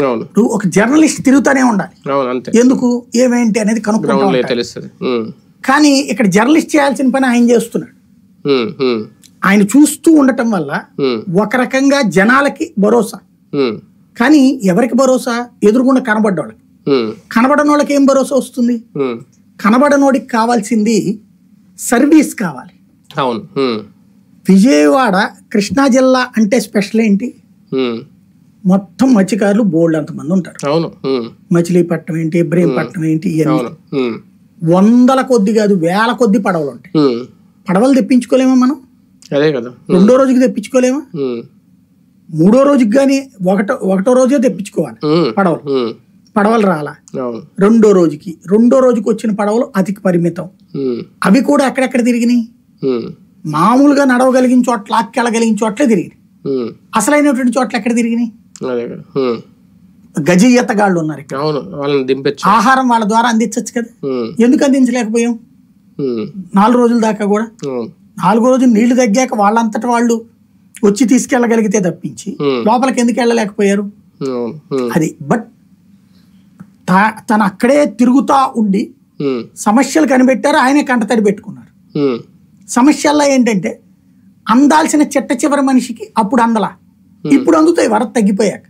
ఇప్పుడు ఒక జర్నలిస్ట్ తిరుగుతూనే ఉండాలి. ఎందుకు ఏమేంటి అనేది కనుక్కుంటాం. కానీ ఇక్కడ జర్నలిస్ట్ చేయాల్సిన పని ఆయన చేస్తున్నాడు. ఆయన చూస్తూ ఉండటం వల్ల ఒక రకంగా జనాలకి భరోసా. కానీ ఎవరికి భరోసా? ఎదురుగుండా కనబడ్డోళ్ళకి. కనబడని వాళ్ళకి ఏం భరోసా వస్తుంది? కనబడనోడికి కావాల్సింది సర్వీస్ కావాలి. విజయవాడ కృష్ణా జిల్లా అంటే స్పెషల్ ఏంటి? మొత్తం మత్స్యకారులు బోల్డ్ అంతమంది ఉంటారు. మచిలీపట్నం ఏంటి, ఇబ్రహీంపట్నం ఏంటి, ఇవన్నీ వందల కొద్ది కాదు వేల కొద్ది పడవలు ఉంటాయి. పడవలు తెప్పించుకోలేమా మనం? రెండో రోజుకి తెప్పించుకోలేమా? మూడో రోజుకి కానీ ఒకటో రోజే తెప్పించుకోవాలి పడవలు రాలా. రెండో రోజుకి వచ్చిన పడవలు అతి పరిమితం. అవి కూడా ఎక్కడెక్కడ తిరిగినాయి? మామూలుగా నడవగలిగిన చోట్ల, అక్కెళ్ళగలిగిన చోట్లే తిరిగినాయి. అసలైనటువంటి చోట్ల ఎక్కడ తిరిగినాయి? గజీయతగాళ్ళు ఉన్నారు. ఆహారం వాళ్ళ ద్వారా అందించచ్చు కదా, ఎందుకు అందించలేకపోయాం? 4 రోజుల దాకా కూడా. 4 రోజులు నీళ్లు తగ్గాక వాళ్ళంతటా వాళ్ళు వచ్చి తీసుకెళ్ళగలిగితే తప్పించి లోపలికి ఎందుకు వెళ్ళలేకపోయారు? అది. బట్ తను అక్కడే తిరుగుతా ఉండి సమస్యలు కనిపెట్టారు, ఆయనే కంటతడి పెట్టుకున్నారు. సమస్యల్లో ఏంటంటే అందాల్సిన చిట్ట చివరి మనిషికి అప్పుడు అందలా, ఇప్పుడు అందుతాయి వరద తగ్గిపోయాక.